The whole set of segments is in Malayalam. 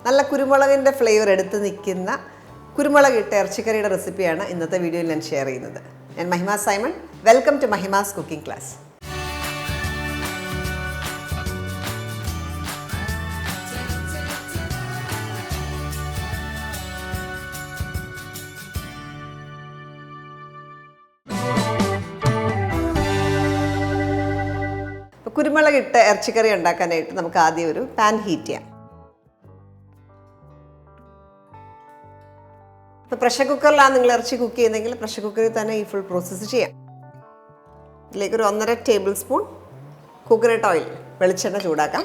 നല്ല കുരുമുളകിൻ്റെ ഫ്ലേവർ എടുത്ത് നിൽക്കുന്ന കുരുമുളക് ഇട്ട ഇറച്ചിക്കറിയുടെ റെസിപ്പിയാണ് ഇന്നത്തെ വീഡിയോയിൽ ഞാൻ ഷെയർ ചെയ്യുന്നത്. ഞാൻ Mahima Simon. Welcome to Mahima's cooking class. കുരുമുളക് ഇട്ട ഇറച്ചിക്കറി ഉണ്ടാക്കാനായിട്ട് നമുക്ക് ആദ്യം ഒരു പാൻ ഹീറ്റ് ചെയ്യാം. ഇപ്പോൾ പ്രഷർ കുക്കറിലാണ് നിങ്ങൾ ഇറച്ചി കുക്ക് ചെയ്യുന്നതെങ്കിൽ പ്രഷർ കുക്കറിൽ തന്നെ ഈ ഫുൾ പ്രോസസ്സ് ചെയ്യാം. ഇതിലേക്ക് ഒരു 1.5 ടേബിൾ സ്പൂൺ കോക്കനട്ട് ഓയിൽ വെളിച്ചെണ്ണ ചൂടാക്കാം.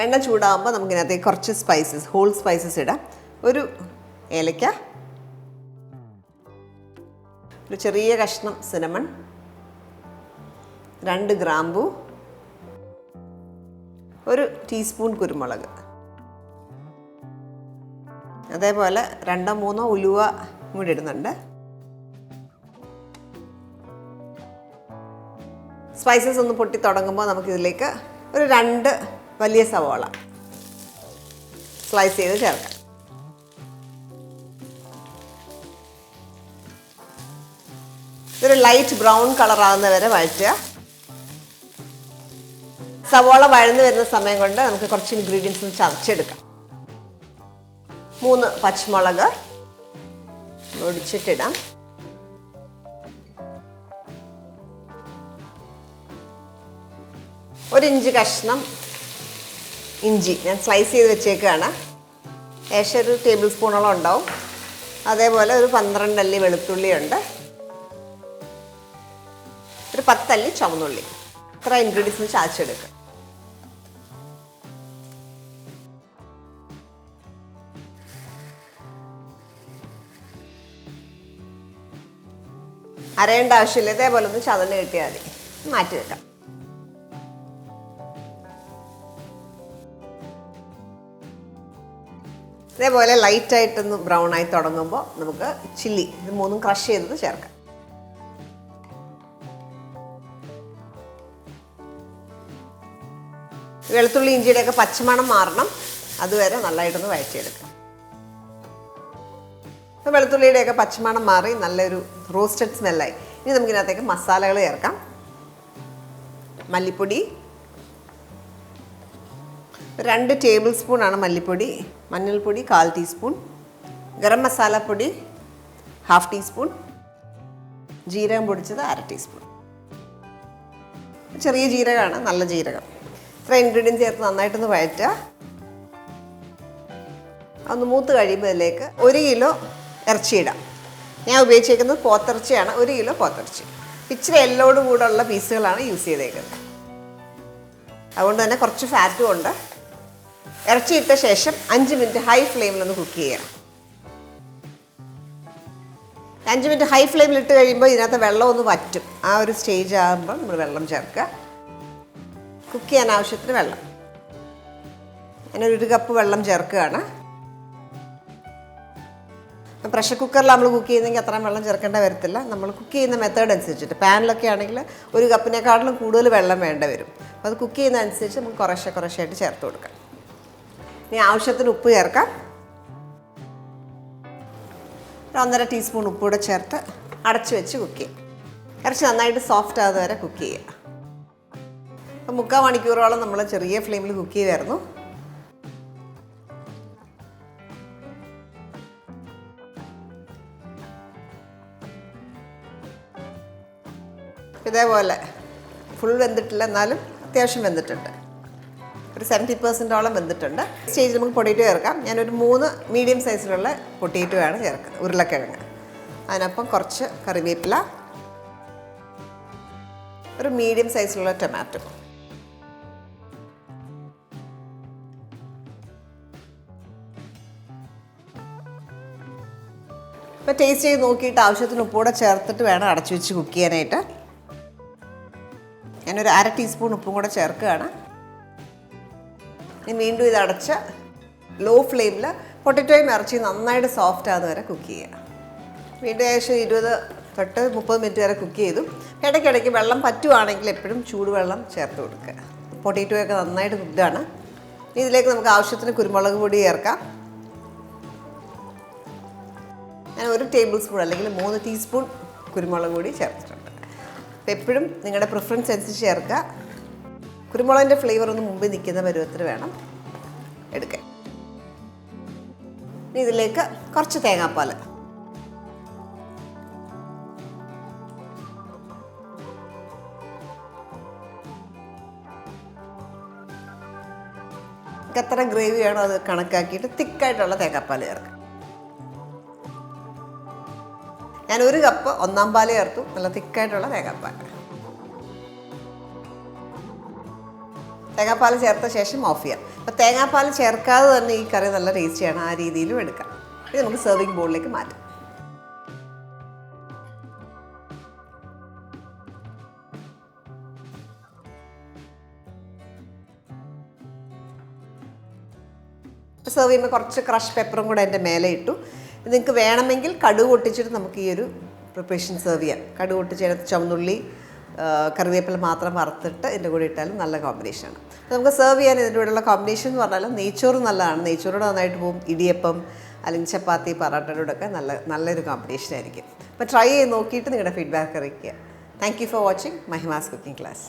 എണ്ണ ചൂടാകുമ്പോൾ നമുക്കിതിനകത്തേക്ക് കുറച്ച് സ്പൈസസ്, ഹോൾ സ്പൈസസ് ഇടാം. ഒരു ഏലക്ക, ഒരു ചെറിയ കഷ്ണം സിനമൺ, 2 ഗ്രാമ്പൂ, ഒരു ടീസ്പൂൺ കുരുമുളക്, അതേപോലെ 2-3 ഉലുവ കൂടി ഇടുന്നുണ്ട്. സ്പൈസസ് ഒന്ന് പൊട്ടി തുടങ്ങുമ്പോൾ നമുക്കിതിലേക്ക് ഒരു 2 വലിയ സവോള സ്ലൈസ് ചെയ്ത് ചേർക്കാം. ഇതൊരു ലൈറ്റ് ബ്രൗൺ കളറാകുന്ന വരെ വഴറ്റുക. സവോള വഴന്ന് വരുന്ന സമയം കൊണ്ട് നമുക്ക് കുറച്ച് ഇൻഗ്രീഡിയൻസ് ചതച്ചെടുക്കാം. 3 പച്ചമുളക് ഒടിച്ചിട്ടിടാം. ഒരു ഇഞ്ച് കഷ്ണം ഇഞ്ചി ഞാൻ സ്ലൈസ് ചെയ്ത് വെച്ചേക്കുകയാണ്. ഏകദേശം ഒരു ടേബിൾ സ്പൂണോളം ഉണ്ടാവും. അതേപോലെ ഒരു 12 അല്ലി വെളുത്തുള്ളി ഉണ്ട്. ഒരു 10 അല്ലി ചുവന്നുള്ളി. ഇത്ര ഇൻഗ്രീഡിയൻസ് ചതച്ചെടുക്കുക. അരയേണ്ട ആവശ്യമില്ല. ഇതേപോലെ ഒന്ന് ചതഞ്ഞ് കിട്ടിയാൽ മതി. മാറ്റി വെക്കാം. ഇതേപോലെ ലൈറ്റായിട്ടൊന്ന് ബ്രൗൺ ആയി തുടങ്ങുമ്പോൾ നമുക്ക് ചില്ലി ഇത് 3 ക്രഷ് ചെയ്തത് ചേർക്കാം. വെളുത്തുള്ളി ഇഞ്ചിയുടെയൊക്കെ പച്ചമണം മാറണം, അതുവരെ നല്ലതായിട്ടൊന്ന് വഴറ്റിയെടുക്കാം. ഇപ്പോൾ വെളുത്തുള്ളിയുടെയൊക്കെ പച്ചമണം മാറി നല്ലൊരു റോസ്റ്റഡ് സ്മെല്ലായി. ഇനി നമുക്കിതിനകത്തേക്ക് മസാലകൾ ചേർക്കാം. മല്ലിപ്പൊടി 2 ടേബിൾ സ്പൂണാണ് മല്ലിപ്പൊടി. മഞ്ഞൾപ്പൊടി 1/4 ടീസ്പൂൺ. ഗരം മസാലപ്പൊടി 1/2 ടീസ്പൂൺ. ജീരകം പൊടിച്ചത് 1/2 ടീസ്പൂൺ. ചെറിയ ജീരകമാണ്, നല്ല ജീരകം. ഇത്ര ഇൻഗ്രീഡിയൻസ് ചേർത്ത് നന്നായിട്ടൊന്ന് വഴറ്റുക. ഒന്ന് മൂത്ത് കഴിയുമ്പോൾ ഇതിലേക്ക് 1 കിലോ ഇറച്ചി ഇടാം. ഞാൻ ഉപയോഗിച്ചേക്കുന്നത് പോത്തിറച്ചിയാണ്. 1 കിലോ പോത്തിറച്ചി. ഇച്ചിരി എല്ലോട് കൂടെയുള്ള പീസുകളാണ് യൂസ് ചെയ്തേക്കുന്നത്. അതുകൊണ്ട് തന്നെ കുറച്ച് ഫാറ്റും ഉണ്ട്. ഇറച്ചി ഇട്ട ശേഷം 5 മിനിറ്റ് ഹൈ ഫ്ലെയിമിലൊന്ന് കുക്ക് ചെയ്യണം. 5 മിനിറ്റ് ഹൈ ഫ്ലെയിമിൽ ഇട്ട് കഴിയുമ്പോൾ ഇതിനകത്ത് വെള്ളം ഒന്ന് വറ്റും. ആ ഒരു സ്റ്റേജ് ആകുമ്പോൾ നമ്മൾ വെള്ളം ചേർക്കുക. കുക്ക് ചെയ്യാൻ ആവശ്യത്തിന് വെള്ളം. ഞാനൊരു 1 കപ്പ് വെള്ളം ചേർക്കുകയാണ്. പ്രഷർ കുക്കറിൽ നമ്മൾ കുക്ക് ചെയ്യുന്നെങ്കിൽ അത്രയും വെള്ളം ചേർക്കേണ്ട വരത്തില്ല. നമ്മൾ കുക്ക് ചെയ്യുന്ന മെത്തേഡ് അനുസരിച്ചിട്ട് പാനിലൊക്കെ ആണെങ്കിൽ 1 കപ്പിനേക്കാട്ടിലും കൂടുതൽ വെള്ളം വേണ്ട വരും. അപ്പോൾ അത് കുക്ക് ചെയ്യുന്നതനുസരിച്ച് നമുക്ക് കുറേശ്ശായിട്ട് ചേർത്ത് കൊടുക്കാം. ഇനി ആവശ്യത്തിന് ഉപ്പ് ചേർക്കാം. 1.5 ടീസ്പൂൺ ഉപ്പ് കൂടെ ചേർത്ത് അടച്ച് വെച്ച് കുക്ക് ചെയ്യാം. ഇറച്ചി നന്നായിട്ട് സോഫ്റ്റ് ആകുന്ന വരെ കുക്ക് ചെയ്യുക. അപ്പോൾ 3/4 മണിക്കൂറോളം നമ്മൾ ചെറിയ ഫ്ലെയിമിൽ കുക്ക് ചെയ്യുമായിരുന്നു. ഇതേപോലെ ഫുൾ വെന്തിട്ടില്ല, എന്നാലും അത്യാവശ്യം വെന്തിട്ടുണ്ട്. ഒരു 70% വെന്തിട്ടുണ്ട്. സ്റ്റേജിൽ നമുക്ക് പൊട്ടേറ്റോ ചേർക്കാം. ഞാനൊരു 3 മീഡിയം സൈസിലുള്ള പൊട്ടേറ്റോ ആണ് ചേർക്കുക, ഉരുളക്കിഴങ്ങ്. അതിനൊപ്പം കുറച്ച് കറിവേപ്പില, ഒരു മീഡിയം സൈസിലുള്ള ടൊമാറ്റോ. ഇപ്പോൾ ടേസ്റ്റ് ചെയ്ത് നോക്കിയിട്ട് ആവശ്യത്തിന് ഉപ്പൂടെ ചേർത്തിട്ട് വേണം അടച്ചു വെച്ച് കുക്ക് ചെയ്യാനായിട്ട്. ഞാനൊരു 1/2 ടീസ്പൂൺ ഉപ്പും കൂടെ ചേർക്കുകയാണ്. ഇനി വീണ്ടും ഇത് അടച്ച് ലോ ഫ്ലെയിമിൽ പൊട്ടറ്റോയും ഇറച്ചി നന്നായിട്ട് സോഫ്റ്റ് ആകുന്ന വരെ കുക്ക് ചെയ്യുക. വീണ്ടും ഏകദേശം 20 തൊട്ട് 30 മിനിറ്റ് വരെ കുക്ക് ചെയ്തു. ഇടയ്ക്കിടയ്ക്ക് വെള്ളം പറ്റുവാണെങ്കിൽ എപ്പോഴും ചൂടുവെള്ളം ചേർത്ത് കൊടുക്കുക. പൊട്ടറ്റോയൊക്കെ നന്നായിട്ട് കുക്കാണ്. ഇതിലേക്ക് നമുക്ക് ആവശ്യത്തിന് കുരുമുളക് പൊടി ചേർക്കാം. ഞാൻ 1 ടേബിൾ സ്പൂൺ അല്ലെങ്കിൽ 3 ടീസ്പൂൺ കുരുമുളക് പൊടി ചേർത്തിട്ടുണ്ട്. അപ്പോൾ എപ്പോഴും നിങ്ങളുടെ പ്രിഫറൻസ് അനുസരിച്ച് ചേർക്കുക. കുരുമുളകിൻ്റെ ഫ്ലേവർ ഒന്ന് മുമ്പിൽ നിൽക്കുന്ന പരുവത്തിൽ വേണം എടുക്കാൻ. ഇനി ഇതിലേക്ക് കുറച്ച് തേങ്ങാപ്പാൽ. എത്ര ഗ്രേവി വേണോ അത് കണക്കാക്കിയിട്ട് തിക്കായിട്ടുള്ള തേങ്ങാപ്പാൽ ചേർക്കാം. ഞാൻ 1 കപ്പ് 1/4 പാൽ ചേർത്തു. നല്ല തിക്കായിട്ടുള്ള തേങ്ങാപ്പാൽ. തേങ്ങാപ്പാൽ ചേർത്ത ശേഷം ഓഫ് ചെയ്യാം. അപ്പോൾ തേങ്ങാപ്പാൽ ചേർക്കാതെ തന്നെ ഈ കറി നല്ല ടേസ്റ്റിയാണ്. ആ രീതിയിലും എടുക്കാം. ഇത് നമുക്ക് സെർവിങ് ബോളിലേക്ക് മാറ്റാം. സെർവ് ചെയ്യുമ്പോൾ കുറച്ച് ക്രഷ് പെപ്പറും കൂടെ എൻ്റെ മേലെ ഇട്ടു. നിങ്ങൾക്ക് വേണമെങ്കിൽ കടുക് പൊട്ടിച്ചിട്ട് നമുക്ക് ഈ ഒരു പ്രിപ്പറേഷൻ സെർവ് ചെയ്യാം. കടുക് പൊട്ടിച്ചെടുത്ത് ചുവന്നുള്ളി കറിവേപ്പില മാത്രം വറുത്തിട്ട് ഇതിൻ്റെ കൂടെ ഇട്ടാലും നല്ല കോമ്പിനേഷനാണ്. നമുക്ക് സെർവ് ചെയ്യാൻ ഇതിൻ്റെ കൂടെയുള്ള കോമ്പിനേഷൻ എന്ന് പറഞ്ഞാൽ നെയ്ച്ചോറ് നല്ലതാണ്. നെയ്ച്ചോറോട് നന്നായിട്ട് പോകും. ഇടിയപ്പം അല്ലെങ്കിൽ ചപ്പാത്തി പൊറോട്ടയോടൊക്കെ നല്ലൊരു കോമ്പിനേഷൻ ആയിരിക്കും. അപ്പോൾ ട്രൈ ചെയ്ത് നോക്കിയിട്ട് നിങ്ങളുടെ ഫീഡ്ബാക്ക് അറിയിക്കുക. Thank you for watching Mahima's cooking class.